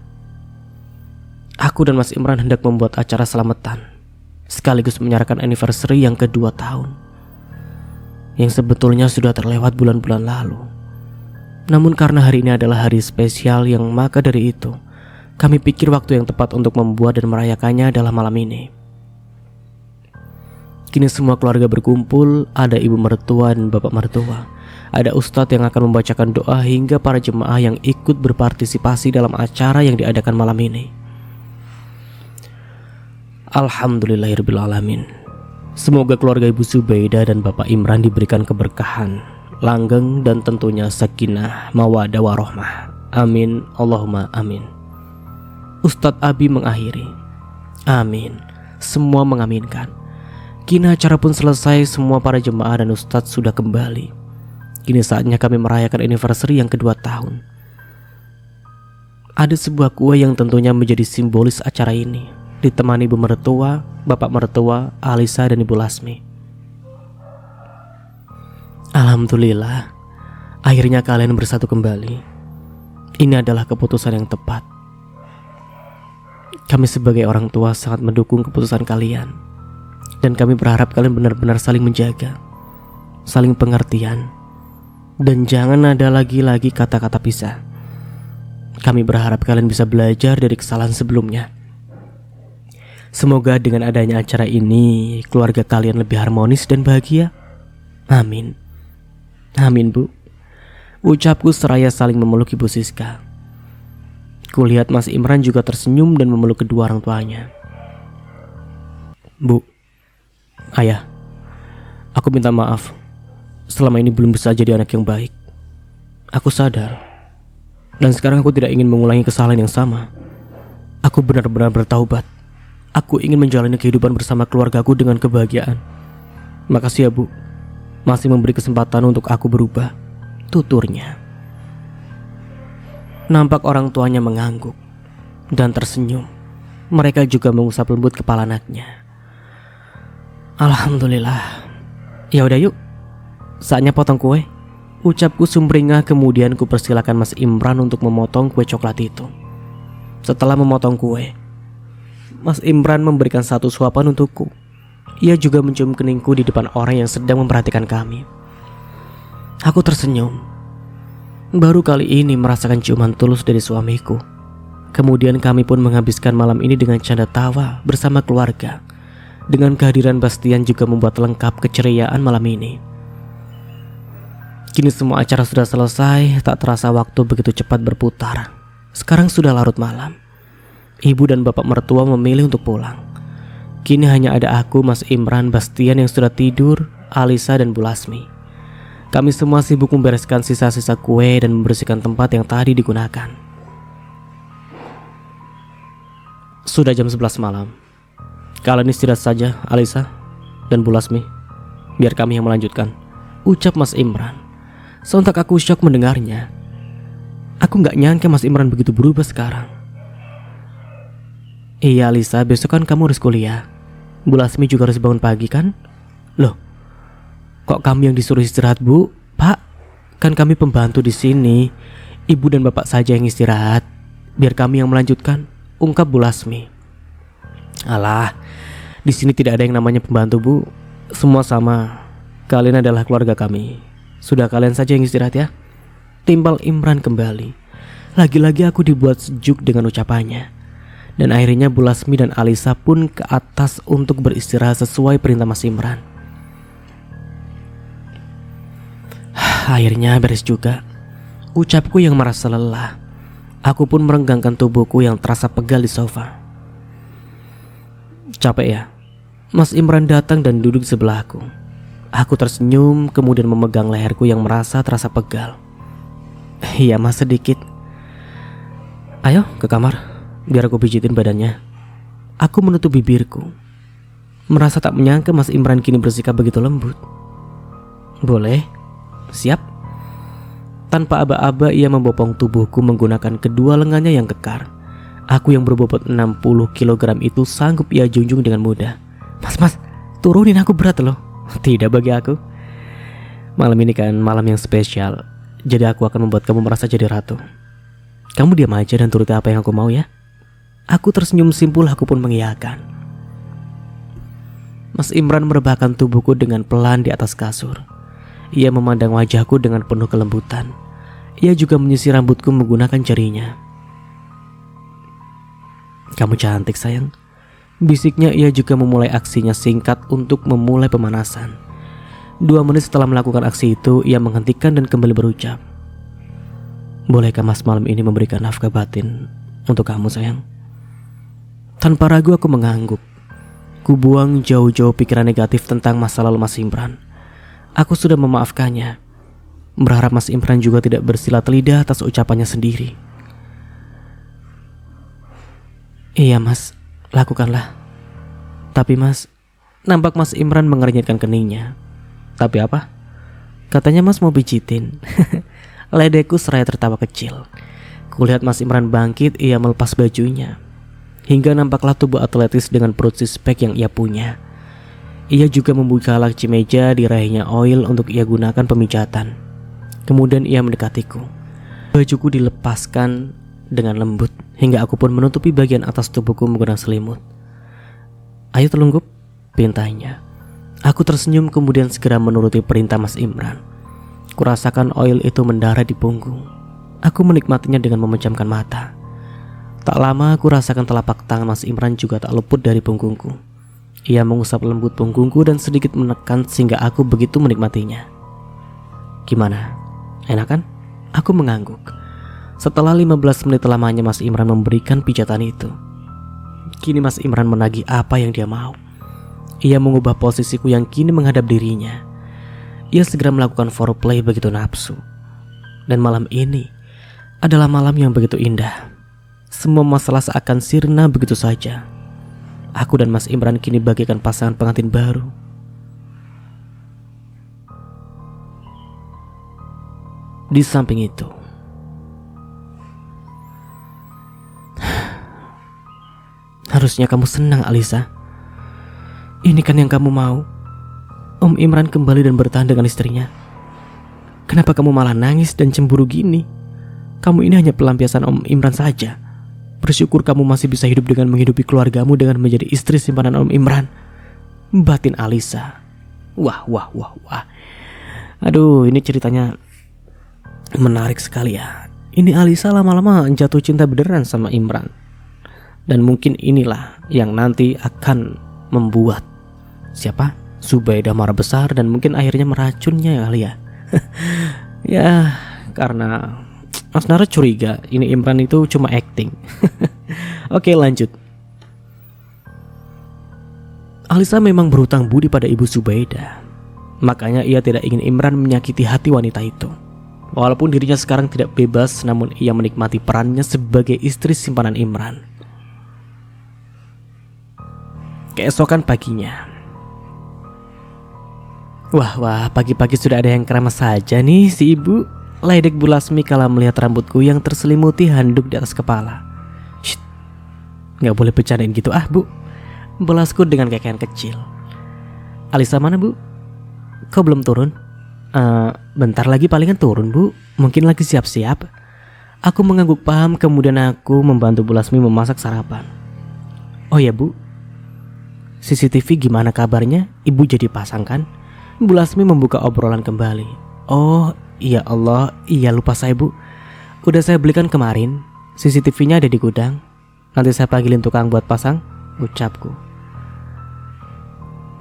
aku dan Mas Imran hendak membuat acara selamatan, sekaligus menyarakan anniversary yang kedua tahun, yang sebetulnya sudah terlewat bulan-bulan lalu. Namun karena hari ini adalah hari spesial, yang maka dari itu kami pikir waktu yang tepat untuk membuat dan merayakannya adalah malam ini. Kini semua keluarga berkumpul, ada ibu mertua dan bapak mertua, ada ustadz yang akan membacakan doa, hingga para jemaah yang ikut berpartisipasi dalam acara yang diadakan malam ini. Alhamdulillahirrahmanirrahim. Semoga keluarga Ibu Zubaidah dan Bapak Imran diberikan keberkahan, langgeng, dan tentunya sakinah, mawaddah warahmah. Amin, Allahumma amin. Ustadz Abi mengakhiri. Amin. Semua mengaminkan. Kini acara pun selesai, semua para jemaah dan ustadz sudah kembali. Kini saatnya kami merayakan anniversary yang kedua tahun. Ada sebuah kue yang tentunya menjadi simbolis acara ini, ditemani ibu mertua, bapak mertua, Alisa, dan ibu Lasmi. Alhamdulillah, akhirnya kalian bersatu kembali. Ini adalah keputusan yang tepat. Kami sebagai orang tua sangat mendukung keputusan kalian. Dan kami berharap kalian benar-benar saling menjaga, saling pengertian, dan jangan ada lagi kata-kata pisah. Kami berharap kalian bisa belajar dari kesalahan sebelumnya. Semoga dengan adanya acara ini, keluarga kalian lebih harmonis dan bahagia. Amin. Amin, Bu. Ucapku seraya saling memeluk Ibu Siska. Kulihat Mas Imran juga tersenyum dan memeluk kedua orang tuanya. Bu, Ayah, aku minta maaf. Selama ini belum bisa jadi anak yang baik. Aku sadar. Dan sekarang aku tidak ingin mengulangi kesalahan yang sama. Aku benar-benar bertaubat. Aku ingin menjalani kehidupan bersama keluargaku dengan kebahagiaan. Makasih ya, Bu. Masih memberi kesempatan untuk aku berubah, tuturnya. Nampak orang tuanya mengangguk dan tersenyum. Mereka juga mengusap lembut kepala anaknya. Alhamdulillah. Ya udah yuk, saatnya potong kue. Ucapku sumringah, kemudian ku persilakan Mas Imran untuk memotong kue coklat itu. Setelah memotong kue, Mas Imran memberikan satu suapan untukku. Ia juga mencium keningku di depan orang yang sedang memperhatikan kami. Aku tersenyum. Baru kali ini merasakan ciuman tulus dari suamiku. Kemudian kami pun menghabiskan malam ini dengan canda tawa bersama keluarga. Dengan kehadiran Bastian juga membuat lengkap keceriaan malam ini. Kini semua acara sudah selesai, tak terasa waktu begitu cepat berputar. Sekarang sudah larut malam. Ibu dan bapak mertua memilih untuk pulang. Kini hanya ada aku, Mas Imran, Bastian yang sudah tidur, Alisa dan Bu Lasmi. Kami semua sibuk membereskan sisa-sisa kue dan membersihkan tempat yang tadi digunakan. Sudah jam 11 malam. Kalian istirahat saja, Alisa dan Bu Lasmi. Biar kami yang melanjutkan, ucap Mas Imran. Sontak aku syok mendengarnya. Aku gak nyangka Mas Imran begitu berubah sekarang. Iya Alisa, besok kan kamu harus kuliah. Bu Lasmi juga harus bangun pagi kan? Loh, kok kami yang disuruh istirahat, Bu? Pak, kan kami pembantu di sini. Ibu dan bapak saja yang istirahat. Biar kami yang melanjutkan, ungkap Bu Lasmi. Alah, di sini tidak ada yang namanya pembantu, Bu. Semua sama. Kalian adalah keluarga kami. Sudah kalian saja yang istirahat ya. Timbal Imran kembali. Lagi-lagi aku dibuat sejuk dengan ucapannya. Dan akhirnya Bu Lasmi dan Alisa pun ke atas untuk beristirahat sesuai perintah Mas Imran. Akhirnya beres juga. Ucapku yang merasa lelah. Aku pun merenggangkan tubuhku yang terasa pegal di sofa. Capek ya? Mas Imran datang dan duduk di sebelahku. Aku tersenyum, kemudian memegang leherku yang merasa terasa pegal. Iya Mas, sedikit. Ayo ke kamar, biar aku pijitin badannya. Aku menutup bibirku. Merasa tak menyangka Mas Imran kini bersikap begitu lembut. Boleh, siap. Tanpa aba-aba ia membopong tubuhku menggunakan kedua lengannya yang kekar. Aku yang berbobot 60 kg itu sanggup ia junjung dengan mudah. Mas, turunin, aku berat loh. Tidak bagi aku. Malam ini kan malam yang spesial. Jadi aku akan membuat kamu merasa jadi ratu. Kamu diam aja dan turuti apa yang aku mau ya. Aku tersenyum simpul, aku pun mengiyakan. Mas Imran merebahkan tubuhku dengan pelan di atas kasur. Ia memandang wajahku dengan penuh kelembutan. Ia juga menyisir rambutku menggunakan jarinya. Kamu cantik sayang, bisiknya. Ia juga memulai aksinya singkat untuk memulai pemanasan. 2 menit setelah melakukan aksi itu, ia menghentikan dan kembali berucap, bolehkah Mas malam ini memberikan nafkah batin untuk kamu sayang? Tanpa ragu aku mengangguk. Ku buang jauh-jauh pikiran negatif tentang masa lalu Mas Imran. Aku sudah memaafkannya. Berharap Mas Imran juga tidak bersilat lidah atas ucapannya sendiri. Iya Mas, lakukanlah. Tapi Mas, nampak Mas Imran mengernyitkan keningnya. Tapi apa? Katanya Mas mau pijitin. Ledeku seraya tertawa kecil. Kulihat Mas Imran bangkit, ia melepas bajunya. Hingga nampaklah tubuh atletis dengan perut six pack yang ia punya. Ia juga membuka laci meja diraihnya oil untuk ia gunakan pemijatan. Kemudian ia mendekatiku. Bajuku dilepaskan dengan lembut hingga aku pun menutupi bagian atas tubuhku menggunakan selimut. "Ayo telungkup," pintanya. Aku tersenyum kemudian segera menuruti perintah Mas Imran. Kurasakan oil itu mendarat di punggung. Aku menikmatinya dengan memejamkan mata. Tak lama aku rasakan telapak tangan Mas Imran juga tak luput dari punggungku. Ia mengusap lembut punggungku dan sedikit menekan sehingga aku begitu menikmatinya. "Gimana? Enak kan?" Aku mengangguk. Setelah 15 menit lamanya Mas Imran memberikan pijatan itu. Kini Mas Imran menagih apa yang dia mau. Ia mengubah posisiku yang kini menghadap dirinya. Ia segera melakukan foreplay begitu nafsu. Dan malam ini adalah malam yang begitu indah. Semua masalah seakan sirna begitu saja. Aku dan Mas Imran kini bagaikan pasangan pengantin baru. Di samping itu, harusnya kamu senang, Alisa. Ini kan yang kamu mau. Om Imran kembali dan bertahan dengan istrinya. Kenapa kamu malah nangis dan cemburu gini? Kamu ini hanya pelampiasan Om Imran saja. Bersyukur kamu masih bisa hidup dengan menghidupi keluargamu dengan menjadi istri simpanan Om Imran. Batin Alisa. Wah. Aduh, ini ceritanya menarik sekali ya. Ini Alisa lama-lama jatuh cinta beneran sama Imran. Dan mungkin inilah yang nanti akan membuat siapa? Zubaidah marah besar dan mungkin akhirnya meracunnya kali ya. Ya, karena Mas Nara curiga ini Imran itu cuma acting. Oke, lanjut. Alisa memang berhutang budi pada ibu Zubaidah. Makanya ia tidak ingin Imran menyakiti hati wanita itu. Walaupun dirinya sekarang tidak bebas, namun ia menikmati perannya sebagai istri simpanan Imran. Keesokan paginya. Wah, pagi-pagi sudah ada yang keramas saja nih si ibu. Ledek Bu Lasmi kala melihat rambutku yang terselimuti handuk di atas kepala. Shh, gak boleh bercandain gitu Bu, belasku dengan kekean kecil. Alisa mana Bu? Kok belum turun? Bentar lagi palingan turun Bu, mungkin lagi siap-siap. Aku mengangguk paham kemudian aku membantu Bu Lasmi memasak sarapan. Oh ya Bu, CCTV gimana kabarnya? Ibu jadi pasang kan? Bu Lasmi membuka obrolan kembali. Oh iya Allah, iya lupa saya Bu. Udah saya belikan kemarin. CCTV-nya ada di gudang. Nanti saya panggilin tukang buat pasang, ucapku.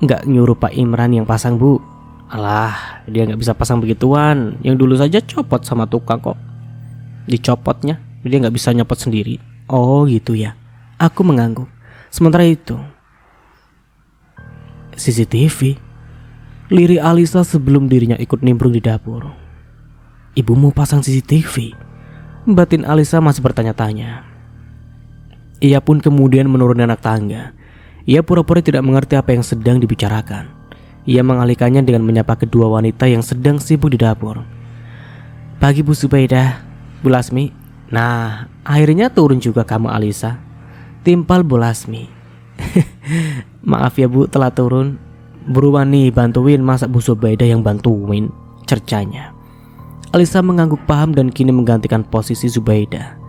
Nggak nyuruh Pak Imran yang pasang Bu. Alah, dia nggak bisa pasang begituan. Yang dulu saja copot sama tukang kok. Dicopotnya, dia nggak bisa nyopot sendiri. Oh gitu ya. Aku mengangguk. Sementara itu, CCTV. Lirik Alisa sebelum dirinya ikut nimbrung di dapur. Ibu mau pasang CCTV? Batin Alisa masih bertanya-tanya. Ia pun kemudian menuruni anak tangga. Ia pura-pura tidak mengerti apa yang sedang dibicarakan. Ia mengalihkannya dengan menyapa kedua wanita yang sedang sibuk di dapur. Pagi Bu Zubaidah, Bu Lasmi. Nah, akhirnya turun juga kamu Alisa. Timpal Bu Lasmi. Maaf ya Bu, telah turun. Beruan nih bantuin, masa Bu Zubaidah yang bantuin, cercanya. Alisa mengangguk paham dan kini menggantikan posisi Zubaidah.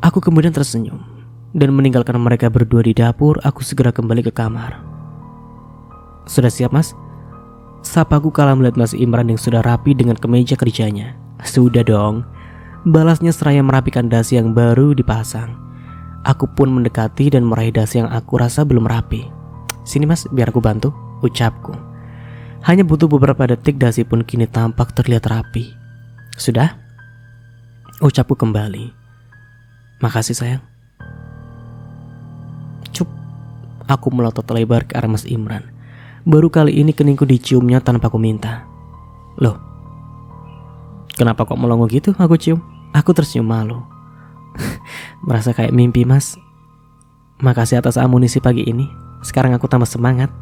Aku kemudian tersenyum dan meninggalkan mereka berdua di dapur. Aku segera kembali ke kamar. Sudah siap Mas? Sapaku kala melihat Mas Imran yang sudah rapi dengan kemeja kerjanya. Sudah dong, balasnya seraya merapikan dasi yang baru dipasang. Aku pun mendekati dan meraih dasi yang aku rasa belum rapi. Sini Mas, biar aku bantu, ucapku. Hanya butuh beberapa detik dasi pun kini tampak terlihat rapi. Sudah? Ucapku kembali. Makasih sayang. Cup. Aku melotot lebar ke arah Mas Imran. Baru kali ini keningku diciumnya tanpa aku minta. Loh, kenapa kok melongo gitu aku cium? Aku tersenyum malu. Merasa kayak mimpi Mas. Makasih atas amunisi pagi ini. Sekarang aku tambah semangat.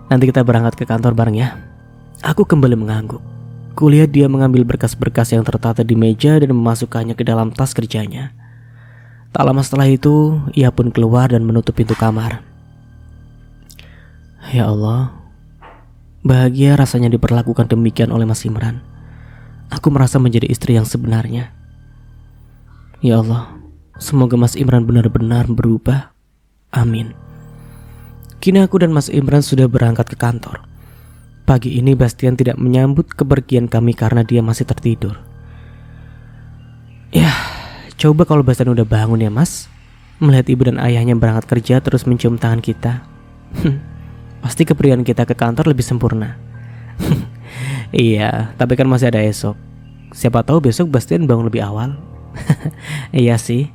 Nanti kita berangkat ke kantor bareng ya. Aku kembali mengangguk. Kulihat dia mengambil berkas-berkas yang tertata di meja dan memasukkannya ke dalam tas kerjanya. Tak lama setelah itu, ia pun keluar dan menutup pintu kamar. Ya Allah, bahagia rasanya diperlakukan demikian oleh Mas Imran. Aku merasa menjadi istri yang sebenarnya. Ya Allah, semoga Mas Imran benar-benar berubah. Amin. Kini aku dan Mas Imran sudah berangkat ke kantor. Pagi ini Bastian tidak menyambut kepergian kami karena dia masih tertidur. Ya, coba kalau Bastian udah bangun ya Mas, melihat ibu dan ayahnya berangkat kerja terus mencium tangan kita. Pasti kepergian kita ke kantor lebih sempurna. Iya, tapi kan masih ada esok. Siapa tahu besok Bastian bangun lebih awal. Iya sih.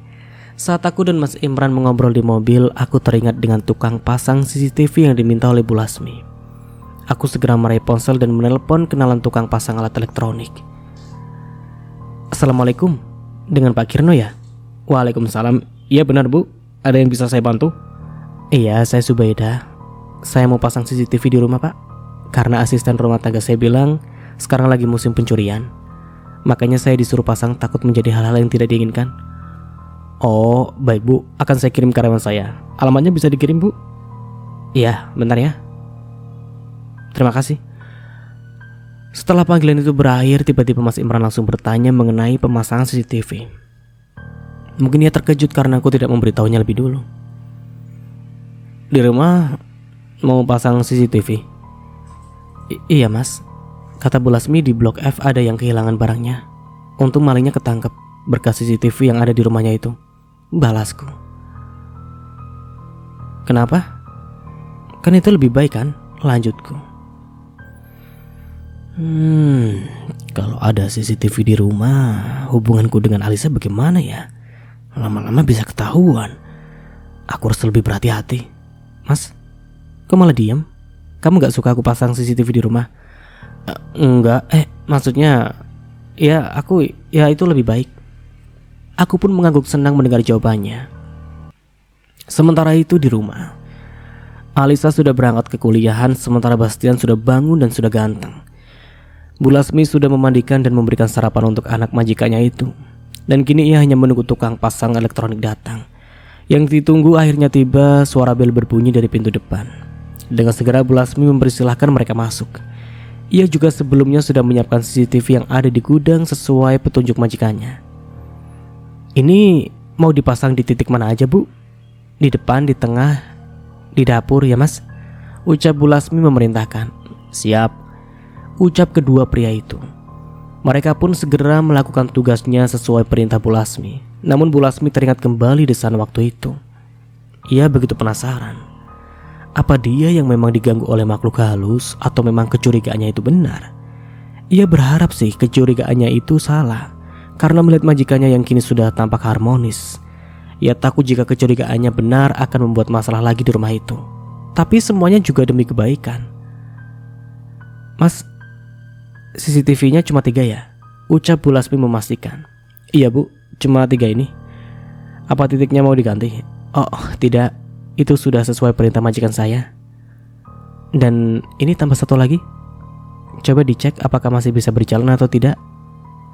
Saat aku dan Mas Imran mengobrol di mobil, aku teringat dengan tukang pasang CCTV yang diminta oleh Bu Lasmi. Aku segera meraih ponsel dan menelpon kenalan tukang pasang alat elektronik. Assalamualaikum, dengan Pak Kirno ya? Waalaikumsalam. Iya benar Bu, ada yang bisa saya bantu? Iya, saya Subaidah. Saya mau pasang CCTV di rumah Pak, karena asisten rumah tangga saya bilang sekarang lagi musim pencurian. Makanya saya disuruh pasang, takut menjadi hal-hal yang tidak diinginkan. Oh baik Bu, akan saya kirim karyawan saya. Alamatnya bisa dikirim Bu? Iya, bentar ya. Terima kasih. Setelah panggilan itu berakhir, tiba-tiba Mas Imran langsung bertanya mengenai pemasangan CCTV. Mungkin ia terkejut karena aku tidak memberitahunya lebih dulu. Di rumah mau pasang CCTV? Iya Mas, kata Bu Lasmi di Blok F ada yang kehilangan barangnya. Untung malingnya ketangkep berkas CCTV yang ada di rumahnya itu. Balasku. Kenapa? Kan itu lebih baik kan? Lanjutku. Kalau ada CCTV di rumah, hubunganku dengan Alisa bagaimana ya? Lama-lama bisa ketahuan. Aku harus lebih berhati-hati. Mas, kok malah diam? Kamu gak suka aku pasang CCTV di rumah? Enggak, maksudnya ya itu lebih baik. Aku pun mengangguk senang mendengar jawabannya. Sementara itu di rumah, Alisa sudah berangkat ke kuliahan, sementara Bastian sudah bangun dan sudah ganteng. Bu Lasmi sudah memandikan dan memberikan sarapan untuk anak majikannya itu. Dan kini ia hanya menunggu tukang pasang elektronik datang. Yang ditunggu akhirnya tiba, suara bel berbunyi dari pintu depan. Dengan segera Bu Lasmi mempersilahkan mereka masuk. Ia juga sebelumnya sudah menyiapkan CCTV yang ada di gudang sesuai petunjuk majikannya. Ini mau dipasang di titik mana aja Bu? Di depan, di tengah, di dapur ya Mas? Ucap Bu Lasmi memerintahkan. Siap, ucap kedua pria itu. Mereka pun segera melakukan tugasnya sesuai perintah Bu Lasmi. Namun Bu Lasmi teringat kembali desain waktu itu. Ia begitu penasaran. Apa dia yang memang diganggu oleh makhluk halus atau memang kecurigaannya itu benar? Ia berharap sih kecurigaannya itu salah, karena melihat majikannya yang kini sudah tampak harmonis. Ia takut jika kecurigaannya benar akan membuat masalah lagi di rumah itu. Tapi semuanya juga demi kebaikan. Mas, CCTV-nya cuma 3 ya? Ucap Bu Lasmi memastikan. Iya Bu, cuma 3 ini. Apa titiknya mau diganti? Oh tidak, itu sudah sesuai perintah majikan saya. Dan ini tambah 1 lagi. Coba dicek apakah masih bisa berjalan atau tidak.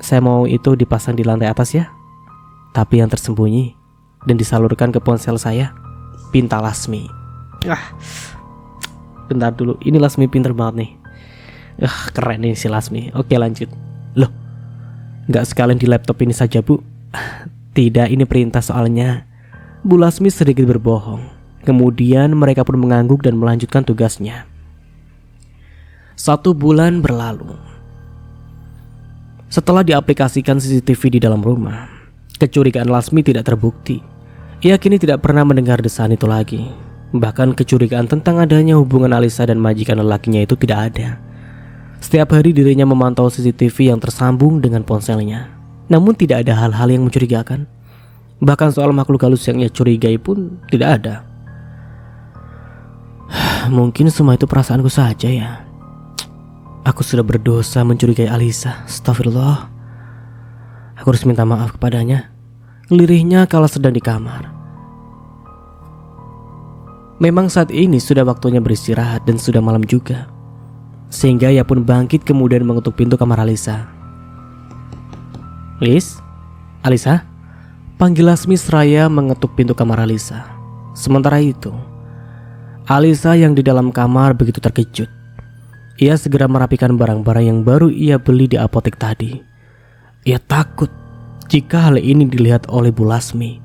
Saya mau itu dipasang di lantai atas ya, tapi yang tersembunyi dan disalurkan ke ponsel saya. Pinta Lasmi. Bentar dulu, ini Lasmi pinter banget nih. Keren nih si Lasmi. Oke lanjut. Loh, gak sekalian di laptop ini saja Bu? Tidak, ini perintah soalnya. Bu Lasmi sedikit berbohong. Kemudian mereka pun mengangguk dan melanjutkan tugasnya. 1 bulan berlalu. Setelah diaplikasikan CCTV di dalam rumah, kecurigaan Lasmi tidak terbukti. Ia kini tidak pernah mendengar desahan itu lagi. Bahkan kecurigaan tentang adanya hubungan Alisa dan majikan lelakinya itu tidak ada. Setiap hari dirinya memantau CCTV yang tersambung dengan ponselnya. Namun tidak ada hal-hal yang mencurigakan. Bahkan soal makhluk halus yang ia curigai pun tidak ada. Mungkin semua itu perasaanku saja ya. Aku sudah berdosa mencurigai Alisa. Astagfirullah. Aku harus minta maaf kepadanya. Lirihnya kala sedang di kamar. Memang saat ini sudah waktunya beristirahat dan sudah malam juga. Sehingga ia pun bangkit kemudian mengetuk pintu kamar Alisa. Lis? Alisa? Panggil Lasmi seraya mengetuk pintu kamar Alisa. Sementara itu, Alisa yang di dalam kamar begitu terkejut. Ia segera merapikan barang-barang yang baru ia beli di apotek tadi. Ia takut jika hal ini dilihat oleh Bu Lasmi.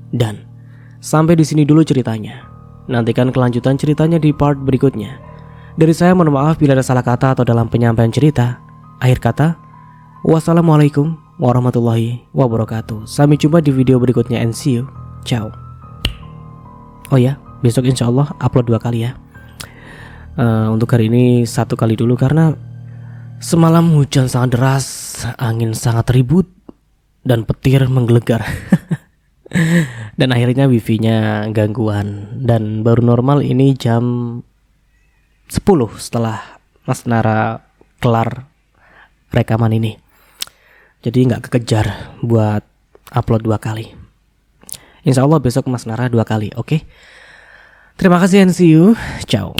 Dan sampai di sini dulu ceritanya. Nantikan kelanjutan ceritanya di part berikutnya. Dari saya mohon maaf bila ada salah kata atau dalam penyampaian cerita. Akhir kata, wassalamualaikum warahmatullahi wabarakatuh. Sampai jumpa di video berikutnya and see you. Ciao. Oh ya, besok insya Allah upload 2 kali ya. Untuk hari ini 1 kali dulu karena semalam hujan sangat deras, angin sangat ribut, dan petir menggelegar. Dan akhirnya wifi-nya gangguan. Dan baru normal ini jam 10 setelah Mas Nara kelar rekaman ini. Jadi gak kekejar buat upload 2 kali. Insya Allah besok Mas Nara 2 kali, oke? Terima kasih and see you. Ciao.